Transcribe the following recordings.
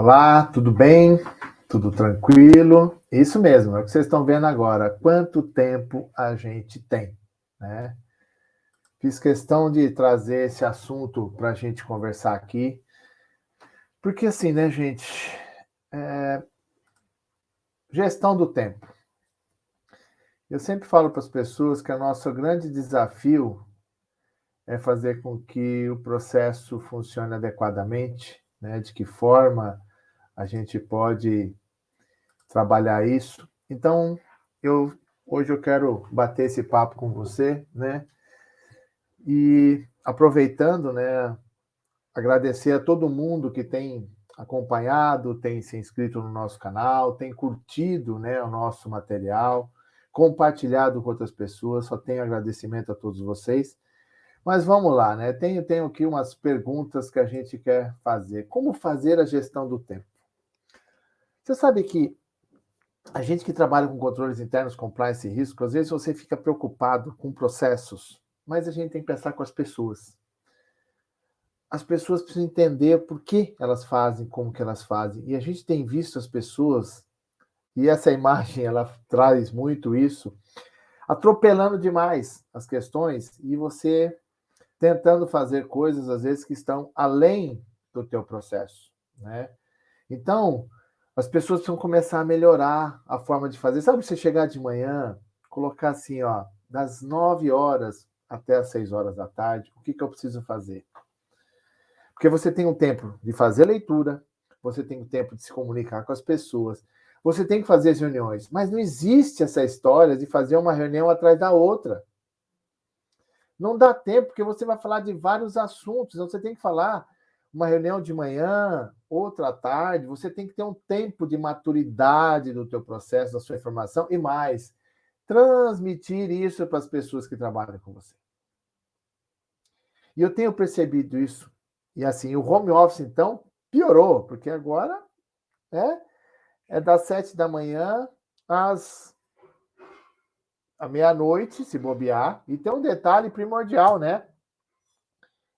Olá, tudo bem? Tudo tranquilo? Isso mesmo, é o que vocês estão vendo agora. Quanto tempo a gente tem, né? Fiz questão de trazer esse assunto para a gente conversar aqui, porque assim, né, gente? Gestão do tempo. Eu sempre falo para as pessoas que o nosso grande desafio é fazer com que o processo funcione adequadamente, né? De que forma a gente pode trabalhar isso. Então, eu hoje eu quero bater esse papo com você, né? E aproveitando, né, agradecer a todo mundo que tem acompanhado, tem se inscrito no nosso canal, tem curtido, né, o nosso material, compartilhado com outras pessoas. Só tenho agradecimento a todos vocês. Mas vamos lá, né? Tenho aqui umas perguntas que a gente quer fazer. Como fazer a gestão do tempo? Você sabe que a gente que trabalha com controles internos, compliance e risco, às vezes você fica preocupado com processos, mas a gente tem que pensar com as pessoas. As pessoas precisam entender por que elas fazem, como que elas fazem. E a gente tem visto as pessoas, e essa imagem ela traz muito isso, atropelando demais as questões e você tentando fazer coisas às vezes que estão além do teu processo, né? Então, as pessoas precisam começar a melhorar a forma de fazer. Sabe, você chegar de manhã, colocar assim, ó, das 9 horas até as 6 horas da tarde, o que eu preciso fazer? Porque você tem um tempo de fazer leitura, você tem um tempo de se comunicar com as pessoas, você tem que fazer as reuniões, mas não existe essa história de fazer uma reunião atrás da outra. Não dá tempo, porque você vai falar de vários assuntos, então você tem que falar uma reunião de manhã, outra à tarde, você tem que ter um tempo de maturidade do teu processo, da sua informação, e mais, transmitir isso para as pessoas que trabalham com você. E eu tenho percebido isso, e assim, o home office, então, piorou, porque agora é das 7 da manhã às à meia-noite, se bobear, e tem um detalhe primordial, né?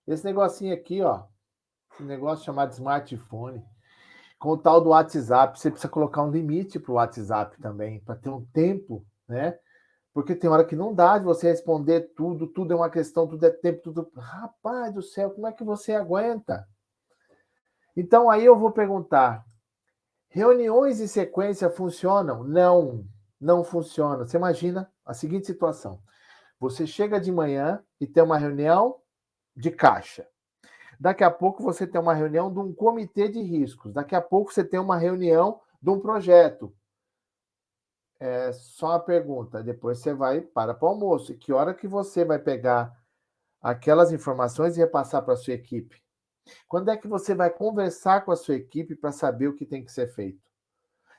Esse negocinho aqui, ó, esse negócio chamado smartphone, com o tal do WhatsApp, você precisa colocar um limite para o WhatsApp também, para ter um tempo, né? Porque tem hora que não dá de você responder tudo, tudo é uma questão, tudo é tempo, tudo. Rapaz do céu, como é que você aguenta? Então aí eu vou perguntar: reuniões em sequência funcionam? Não, não funciona. Você imagina a seguinte situação: você chega de manhã e tem uma reunião de caixa. Daqui a pouco você tem uma reunião de um comitê de riscos. Daqui a pouco você tem uma reunião de um projeto. É só uma pergunta. Depois você vai para o almoço. E que hora que você vai pegar aquelas informações e repassar para a sua equipe? Quando é que você vai conversar com a sua equipe para saber o que tem que ser feito?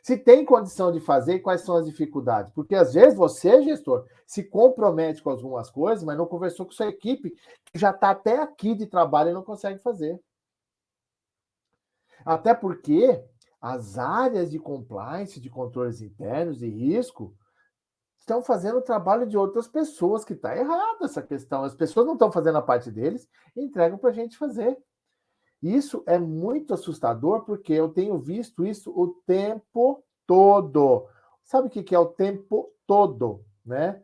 Se tem condição de fazer, quais são as dificuldades? Porque às vezes você, gestor, se compromete com algumas coisas, mas não conversou com sua equipe, que já está até aqui de trabalho e não consegue fazer. Até porque as áreas de compliance, de controles internos e risco, estão fazendo o trabalho de outras pessoas, que está errado essa questão. As pessoas não estão fazendo a parte deles e entregam para a gente fazer. Isso é muito assustador, porque eu tenho visto isso o tempo todo. Sabe o que é o tempo todo, né?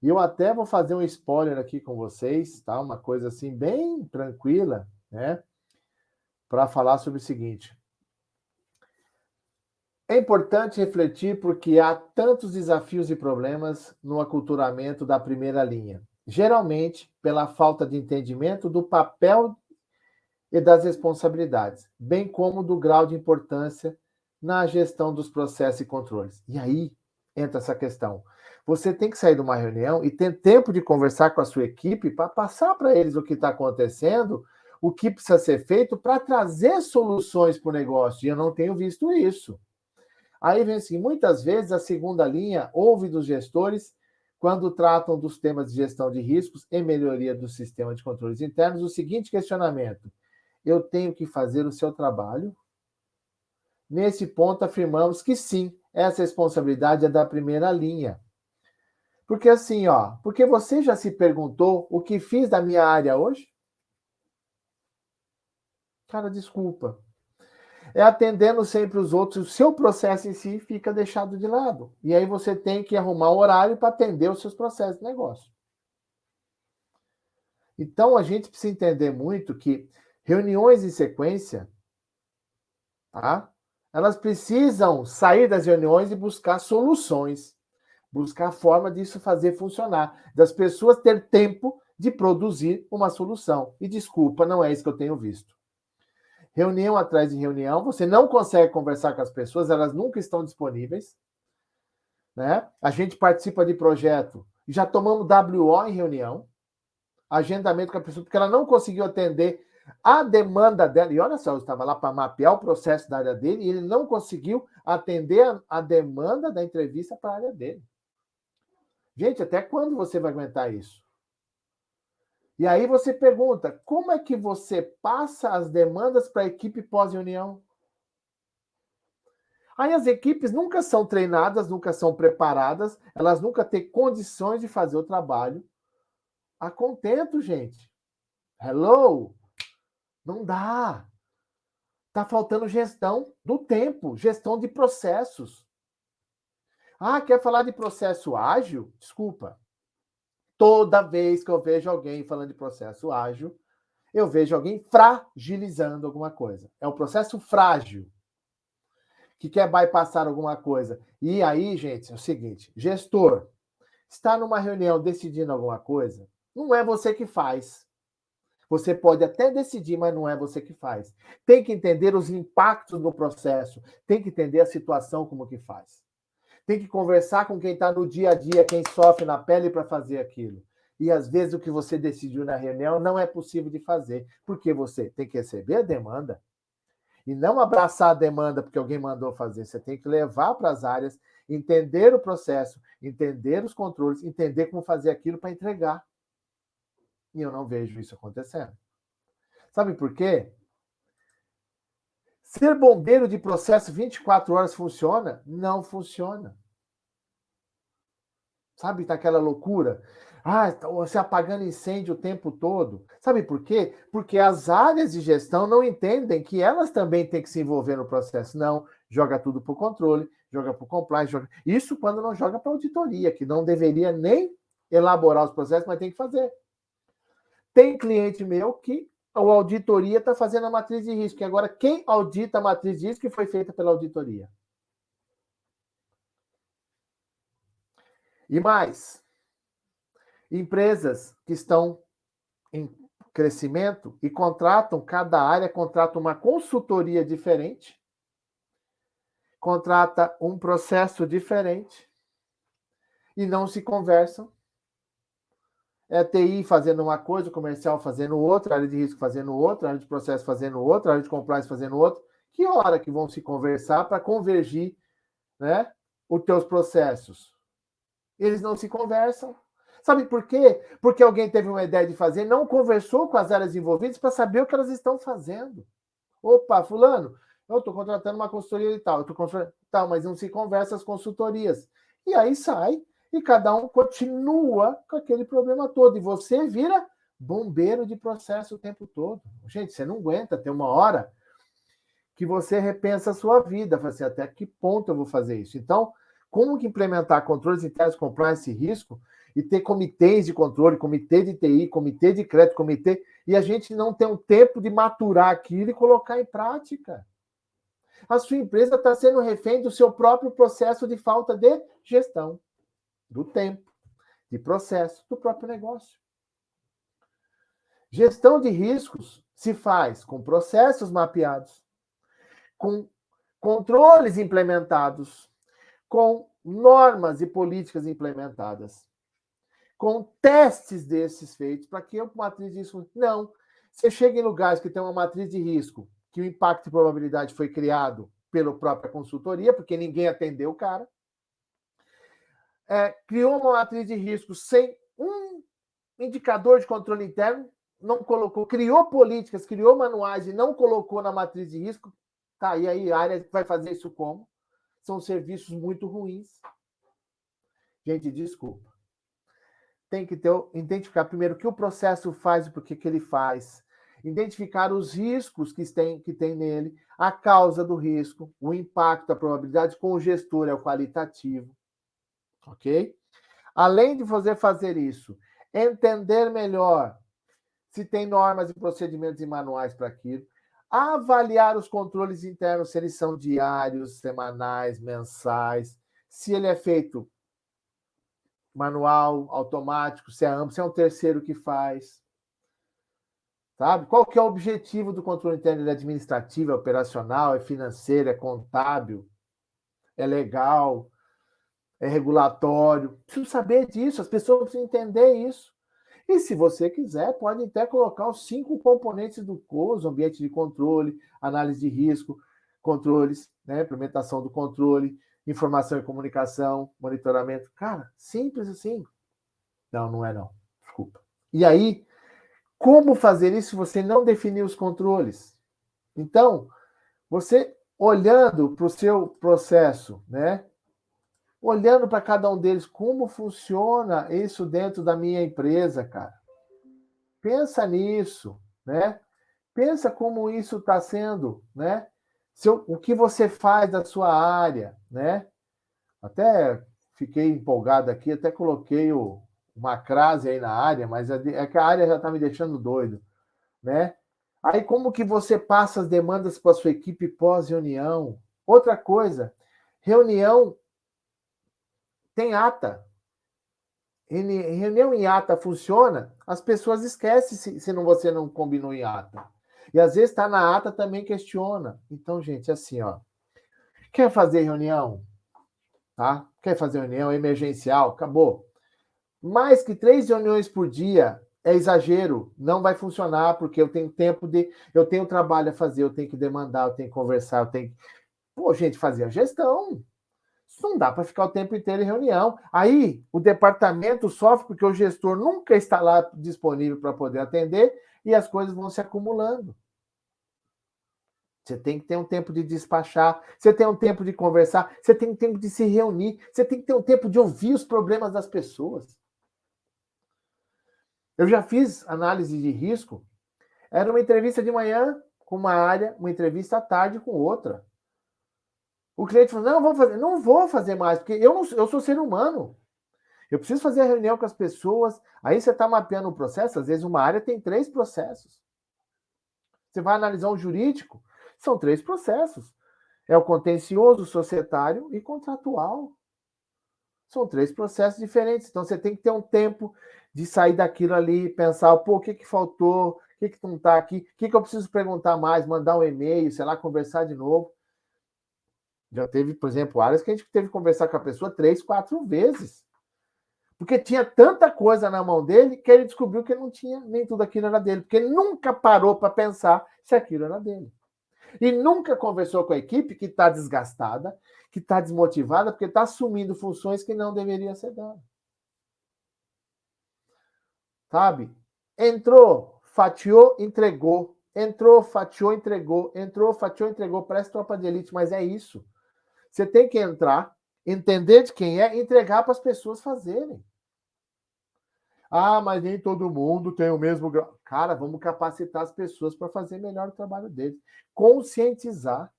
E eu até vou fazer um spoiler aqui com vocês, tá? Uma coisa assim bem tranquila, né? Para falar sobre o seguinte: é importante refletir porque há tantos desafios e problemas no aculturamento da primeira linha. Geralmente, pela falta de entendimento do papel e das responsabilidades, bem como do grau de importância na gestão dos processos e controles. E aí entra essa questão. Você tem que sair de uma reunião e ter tempo de conversar com a sua equipe para passar para eles o que está acontecendo, o que precisa ser feito para trazer soluções para o negócio. E eu não tenho visto isso. Aí vem assim, muitas vezes a segunda linha ouve dos gestores quando tratam dos temas de gestão de riscos e melhoria do sistema de controles internos, o seguinte questionamento: eu tenho que fazer o seu trabalho? Nesse ponto, afirmamos que sim, essa responsabilidade é da primeira linha. Porque assim, ó, porque você já se perguntou o que fiz da minha área hoje? Cara, desculpa. é atendendo sempre os outros, o seu processo em si fica deixado de lado. E aí você tem que arrumar um horário para atender os seus processos de negócio. Então, a gente precisa entender muito que reuniões em sequência, tá? Elas precisam sair das reuniões e buscar soluções, buscar a forma disso fazer funcionar, das pessoas ter tempo de produzir uma solução. E desculpa, não é isso que eu tenho visto. Reunião atrás de reunião, você não consegue conversar com as pessoas, elas nunca estão disponíveis, né? A gente participa de projeto, já tomamos WO em reunião, agendamento com a pessoa, porque ela não conseguiu atender a demanda dela. E olha só, eu estava lá para mapear o processo da área dele e ele não conseguiu atender a demanda da entrevista para a área dele. Gente, até quando você vai aguentar isso? E aí você pergunta, como é que você passa as demandas para a equipe pós-reunião? Aí as equipes nunca são treinadas, nunca são preparadas, elas nunca têm condições de fazer o trabalho a contento, gente. Hello? Não dá. Está faltando gestão do tempo, gestão de processos. Ah, quer falar de processo ágil? Desculpa. Toda vez que eu vejo alguém falando de processo ágil, eu vejo alguém fragilizando alguma coisa. É um processo frágil, que quer bypassar alguma coisa. E aí, gente, é o seguinte, gestor, está numa reunião decidindo alguma coisa, não é você que faz. Você pode até decidir, mas não é você que faz. Tem que entender os impactos do processo, tem que entender a situação como que faz. Tem que conversar com quem está no dia a dia, quem sofre na pele para fazer aquilo. E às vezes o que você decidiu na reunião não é possível de fazer, porque você tem que receber a demanda e não abraçar a demanda porque alguém mandou fazer. Você tem que levar para as áreas, entender o processo, entender os controles, entender como fazer aquilo para entregar. E eu não vejo isso acontecendo. Sabe por quê? Ser bombeiro de processo 24 horas funciona? Não funciona. Sabe, tá aquela loucura? Ah, você apagando incêndio o tempo todo. Sabe por quê? Porque as áreas de gestão não entendem que elas também têm que se envolver no processo. Não, joga tudo para o controle, joga para o compliance. Isso quando não joga para auditoria, que não deveria nem elaborar os processos, mas tem que fazer. Tem cliente meu que a auditoria está fazendo a matriz de risco. E agora, quem audita a matriz de risco que foi feita pela auditoria? E mais, empresas que estão em crescimento e contratam, cada área contrata uma consultoria diferente, contrata um processo diferente e não se conversam. É TI fazendo uma coisa, o comercial fazendo outra, a área de risco fazendo outra, a área de processo fazendo outra, a área de compliance fazendo outra. Que hora que vão se conversar para convergir, né, os teus processos? Eles não se conversam. Sabe por quê? Porque alguém teve uma ideia de fazer, não conversou com as áreas envolvidas para saber o que elas estão fazendo. Opa, fulano, eu estou contratando uma consultoria e tal, tal, mas não se conversa as consultorias. E aí sai, e cada um continua com aquele problema todo. E você vira bombeiro de processo o tempo todo. Gente, você não aguenta ter uma hora que você repensa a sua vida. Fala assim, até que ponto eu vou fazer isso? Então, como que implementar controles internos, compliance e risco, e ter comitês de controle, comitê de TI, comitê de crédito, comitê, e a gente não tem um tempo de maturar aquilo e colocar em prática. A sua empresa está sendo refém do seu próprio processo de falta de gestão, do tempo, de processo, do próprio negócio. Gestão de riscos se faz com processos mapeados, com controles implementados, com normas e políticas implementadas, com testes desses feitos, para que a matriz de risco... Não. Você chega em lugares que tem uma matriz de risco, que o impacto de probabilidade foi criado pela própria consultoria, porque ninguém atendeu o cara, criou uma matriz de risco sem um indicador de controle interno, não colocou, criou políticas, criou manuais e não colocou na matriz de risco. Tá, e aí a área vai fazer isso como? São serviços muito ruins. Gente, desculpa. Tem que identificar primeiro o que o processo faz e por que ele faz. identificar os riscos que tem nele, a causa do risco, o impacto, a probabilidade com o gestor, é o qualitativo. Ok? Além de você fazer isso, entender melhor se tem normas e procedimentos e manuais para aquilo, avaliar os controles internos, se eles são diários, semanais, mensais, se ele é feito manual, automático, se é amplo, se é um terceiro que faz. Sabe? Qual que é o objetivo do controle interno? Ele é administrativo, é operacional, é financeiro, é contábil, é legal, é regulatório. Preciso saber disso, as pessoas precisam entender isso. E se você quiser, pode até colocar os 5 componentes do COS, ambiente de controle, análise de risco, controles, né, implementação do controle, informação e comunicação, monitoramento. Cara, simples assim. Não, não é não. Desculpa. E aí, como fazer isso se você não definir os controles? Então, você olhando para o seu processo, né? Olhando para cada um deles, como funciona isso dentro da minha empresa, cara? Pensa nisso, né? Pensa como isso está sendo, né? O que você faz da sua área, né? Até fiquei empolgado aqui, até coloquei uma crase aí na área, mas é que a área já está me deixando doido, né? Aí como que você passa as demandas para a sua equipe pós-reunião? Outra coisa, reunião tem ata. Reunião em ata funciona, as pessoas esquecem se você não combinou em ata. E às vezes está na ata também questiona. Então, gente, assim, ó. Quer fazer reunião? Tá? Quer fazer reunião emergencial? Acabou. Mais que 3 reuniões por dia é exagero. Não vai funcionar, porque eu tenho tempo de. Eu tenho trabalho a fazer, eu tenho que demandar, eu tenho que conversar, eu tenho que. Pô, gente, fazer a gestão. Isso não dá para ficar o tempo inteiro em reunião. Aí o departamento sofre porque o gestor nunca está lá disponível para poder atender e as coisas vão se acumulando. Você tem que ter um tempo de despachar, você tem um tempo de conversar, você tem um tempo de se reunir, você tem que ter um tempo de ouvir os problemas das pessoas. Eu já fiz análise de risco, era uma entrevista de manhã com uma área, uma entrevista à tarde com outra. O cliente falou: não vou fazer mais, porque eu sou ser humano. Eu preciso fazer a reunião com as pessoas. Aí você está mapeando o processo, às vezes uma área tem 3 processos. Você vai analisar um jurídico, são 3 processos. É o contencioso, societário e contratual. São 3 processos diferentes. Então você tem que ter um tempo de sair daquilo ali, pensar, pô, o que faltou, o que não está aqui, o que eu preciso perguntar mais, mandar um e-mail, sei lá, conversar de novo. Já teve, por exemplo, áreas que a gente teve que conversar com a pessoa 3, 4 vezes. Porque tinha tanta coisa na mão dele que ele descobriu que não tinha, nem tudo aquilo era dele. Porque ele nunca parou para pensar se aquilo era dele. E nunca conversou com a equipe que está desgastada, que está desmotivada, porque está assumindo funções que não deveriam ser dadas. Sabe? Entrou, fatiou, entregou. Entrou, fatiou, entregou. Entrou, fatiou, entregou. Parece tropa de elite, mas é isso. Você tem que entrar, entender de quem é e entregar para as pessoas fazerem. Ah, mas nem todo mundo tem o mesmo grau. Cara, vamos capacitar as pessoas para fazer melhor o trabalho deles. Conscientizar.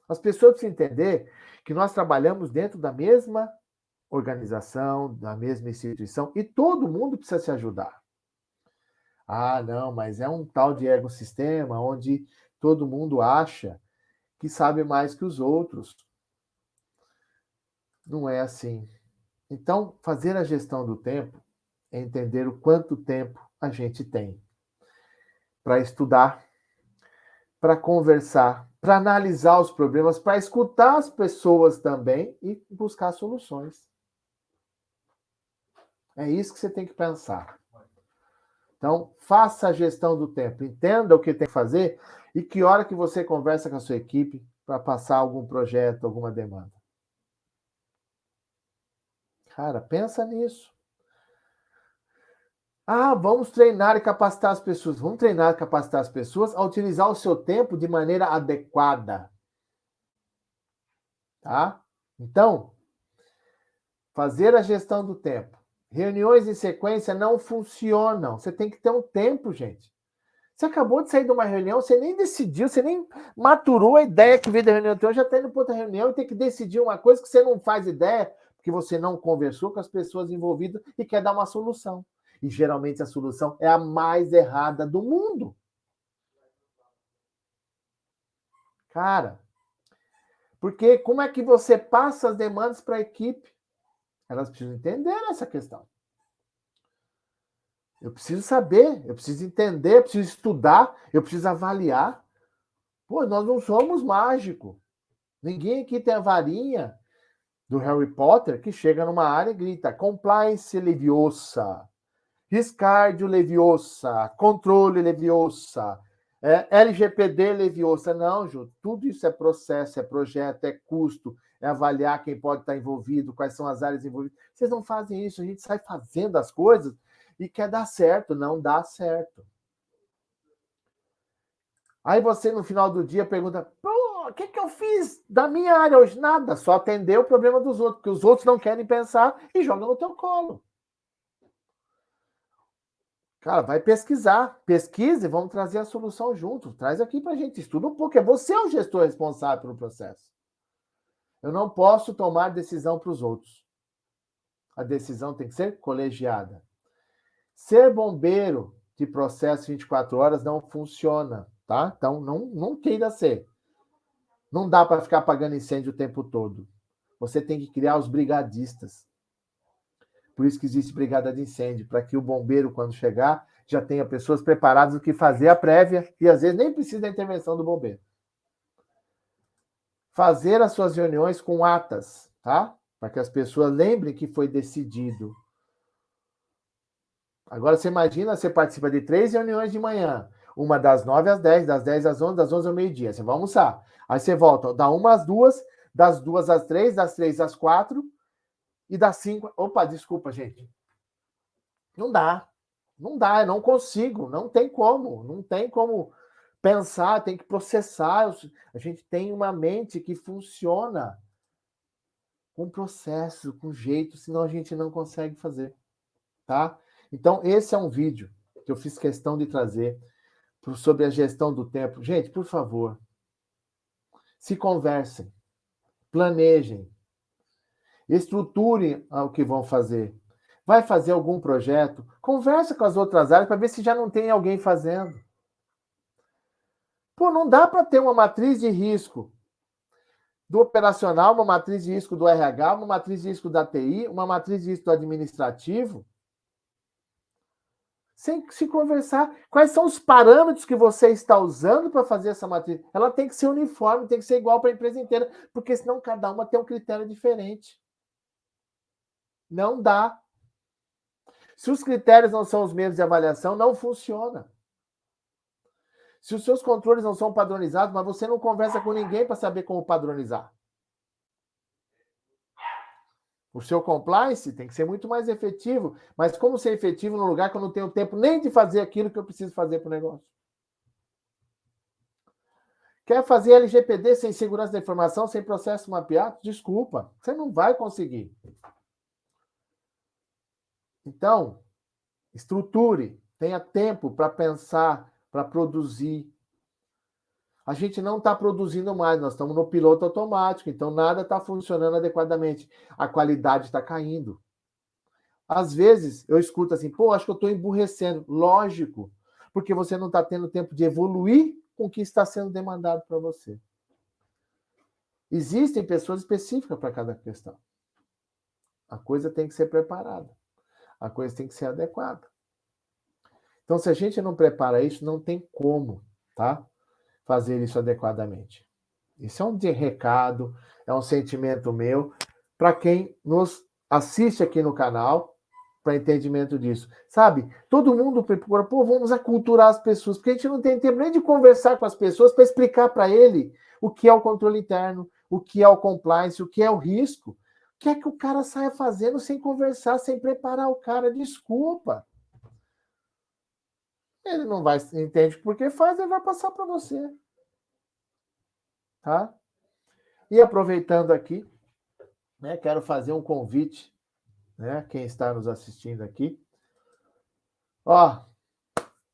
As pessoas precisam entender que nós trabalhamos dentro da mesma organização, da mesma instituição, e todo mundo precisa se ajudar. Ah, não, mas é um tal de ecossistema onde todo mundo acha que sabe mais que os outros. Não é assim. Então, fazer a gestão do tempo é entender o quanto tempo a gente tem para estudar, para conversar, para analisar os problemas, para escutar as pessoas também e buscar soluções. É isso que você tem que pensar. Então, faça a gestão do tempo, entenda o que tem que fazer e que hora que você conversa com a sua equipe para passar algum projeto, alguma demanda. Cara, pensa nisso. Ah, vamos treinar e capacitar as pessoas. Vamos treinar e capacitar as pessoas a utilizar o seu tempo de maneira adequada. Tá? Então, fazer a gestão do tempo Reuniões em sequência não funcionam. Você tem que ter um tempo, gente. Você acabou de sair de uma reunião, você nem decidiu, você nem maturou a ideia que veio da reunião anterior, já está indo para outra reunião e tem que decidir uma coisa que você não faz ideia, porque você não conversou com as pessoas envolvidas e quer dar uma solução. E geralmente a solução é a mais errada do mundo. Cara, porque como é que você passa as demandas para a equipe? Elas precisam entender essa questão. Eu preciso saber, eu preciso entender, eu preciso estudar, eu preciso avaliar. Pô, nós não somos mágicos. Ninguém aqui tem a varinha do Harry Potter que chega numa área e grita compliance leviosa, riscardio leviosa, controle leviosa, LGPD leviosa. Não, Ju, tudo isso é processo, é projeto, é custo, é avaliar quem pode estar envolvido, quais são as áreas envolvidas. Vocês não fazem isso, a gente sai fazendo as coisas e quer dar certo, não dá certo. Aí você, no final do dia, pergunta, pô, o que eu fiz da minha área hoje? Nada, só atender o problema dos outros, porque os outros não querem pensar e jogam no teu colo. Cara, vai pesquisar, pesquise e vamos trazer a solução junto. Traz aqui pra gente, estuda um pouco, é você o gestor responsável pelo processo. Eu não posso tomar decisão para os outros. A decisão tem que ser colegiada. Ser bombeiro de processo 24 horas não funciona, tá? Então, não queira ser. Não dá para ficar apagando incêndio o tempo todo. Você tem que criar os brigadistas. Por isso que existe brigada de incêndio, para que o bombeiro, quando chegar, já tenha pessoas preparadas do que fazer a prévia e às vezes nem precisa da intervenção do bombeiro. Fazer as suas reuniões com atas, tá? Para que as pessoas lembrem que foi decidido. Agora você imagina, você participa de 3 reuniões de manhã. Uma das 9 às 10, das 10 às 11, das 11 ao meio-dia. Você vai almoçar. Aí você volta da 1 às 2, das 2 às 3, das 3 às 4 e das 5... Opa, desculpa, gente. Não dá. Não dá, eu não consigo. Não tem como. Não tem como pensar, tem que processar. A gente tem uma mente que funciona com processo, com jeito, senão a gente não consegue fazer, tá? Então, esse é um vídeo que eu fiz questão de trazer sobre a gestão do tempo. Gente, por favor, se conversem, planejem, estruturem o que vão fazer. Vai fazer algum projeto? Conversa com as outras áreas para ver se já não tem alguém fazendo. Pô, não dá para ter uma matriz de risco do operacional, uma matriz de risco do RH, uma matriz de risco da TI, uma matriz de risco do administrativo, sem se conversar. Quais são os parâmetros que você está usando para fazer essa matriz? Ela tem que ser uniforme, tem que ser igual para a empresa inteira, porque senão cada uma tem um critério diferente. Não dá. Se os critérios não são os mesmos de avaliação, não funciona. Se os seus controles não são padronizados, mas você não conversa com ninguém para saber como padronizar. O seu compliance tem que ser muito mais efetivo. Mas como ser efetivo num lugar que eu não tenho tempo nem de fazer aquilo que eu preciso fazer para o negócio? Quer fazer LGPD sem segurança da informação, sem processo mapeado? Desculpa, você não vai conseguir. Então, estruture, tenha tempo para pensar, para produzir. A gente não está produzindo mais, nós estamos no piloto automático, então nada está funcionando adequadamente. A qualidade está caindo. Às vezes eu escuto assim, pô, acho que eu estou emburrecendo. Lógico, porque você não está tendo tempo de evoluir com o que está sendo demandado para você. Existem pessoas específicas para cada questão. A coisa tem que ser preparada. A coisa tem que ser adequada. Então, se a gente não prepara isso, não tem como, tá? Fazer isso adequadamente. Isso é um recado, é um sentimento meu para quem nos assiste aqui no canal, para entendimento disso. Sabe? Todo mundo procura, pô, vamos aculturar as pessoas, porque a gente não tem tempo nem de conversar com as pessoas para explicar para ele o que é o controle interno, o que é o compliance, o que é o risco. O que é que o cara saia fazendo sem conversar, sem preparar o cara? Desculpa. Ele não vai, entende porque faz, ele vai passar para você. Tá? E aproveitando aqui, né, quero fazer um convite né? Quem está nos assistindo aqui. Ó,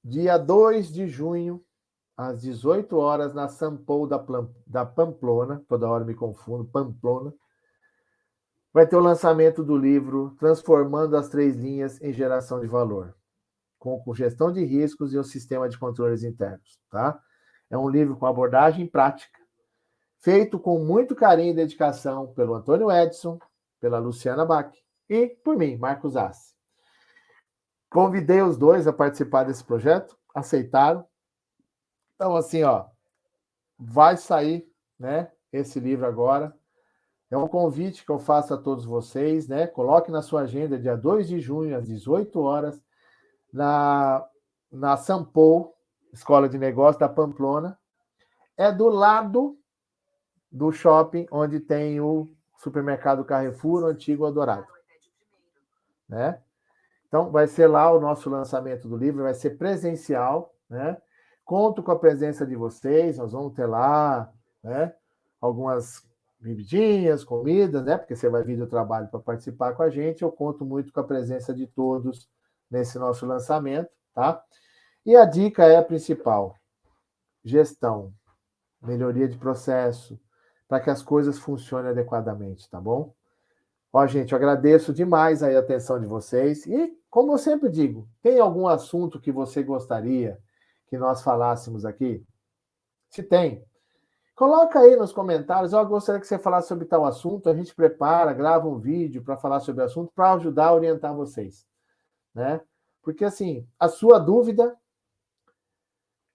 dia 2 de junho, às 18 horas, na Sampou da Pamplona, toda hora me confundo, Pamplona, vai ter o lançamento do livro Transformando as Três Linhas em Geração de Valor, com gestão de riscos e o sistema de controles internos, tá? É um livro com abordagem prática, feito com muito carinho e dedicação pelo Antônio Edson, pela Luciana Bach e por mim, Marcos Assi. Convidei os dois a participar desse projeto, aceitaram. Então, assim, ó, vai sair, né, esse livro agora. É um convite que eu faço a todos vocês, né? Coloque na sua agenda, dia 2 de junho, às 18 horas, na Sampou, Escola de Negócios da Pamplona. É do lado do shopping onde tem o supermercado Carrefour, o antigo Eldorado, né? Então, vai ser lá o nosso lançamento do livro, vai ser presencial, né? Conto com a presença de vocês, nós vamos ter lá, né, algumas bebidinhas, comidas, né? Porque você vai vir do trabalho para participar com a gente. Eu conto muito com a presença de todos nesse nosso lançamento, tá? E a dica é a principal: gestão, melhoria de processo, para que as coisas funcionem adequadamente, tá bom? Ó, gente, eu agradeço demais aí a atenção de vocês. E, como eu sempre digo, tem algum assunto que você gostaria que nós falássemos aqui? Se tem, coloca aí nos comentários. Eu gostaria que você falasse sobre tal assunto. A gente prepara, grava um vídeo para falar sobre o assunto, para ajudar a orientar vocês, né? Porque, assim, a sua dúvida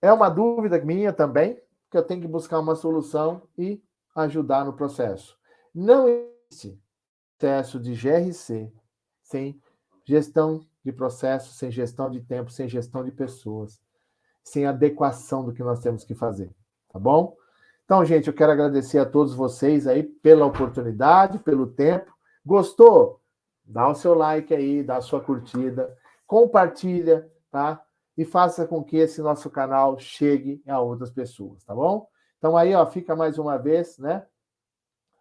é uma dúvida minha também, que eu tenho que buscar uma solução e ajudar no processo. Não existe processo de GRC sem gestão de processo, sem gestão de tempo, sem gestão de pessoas, sem adequação do que nós temos que fazer, tá bom? Então, gente, eu quero agradecer a todos vocês aí pela oportunidade, pelo tempo. Gostou? Dá o seu like aí, dá a sua curtida, compartilha, tá? E faça com que esse nosso canal chegue a outras pessoas, tá bom? Então aí, ó, fica mais uma vez, né,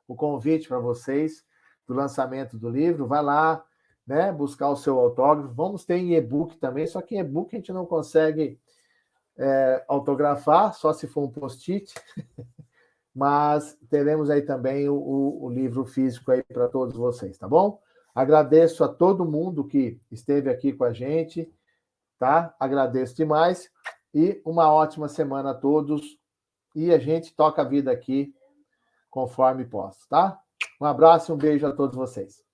o convite para vocês do lançamento do livro. Vai lá, né, buscar o seu autógrafo. Vamos ter em e-book também, só que em e-book a gente não consegue autografar, só se for um post-it. Mas teremos aí também o livro físico aí para todos vocês, tá bom? Agradeço a todo mundo que esteve aqui com a gente, tá? Agradeço demais e uma ótima semana a todos. E a gente toca a vida aqui conforme posso, tá? Um abraço e um beijo a todos vocês.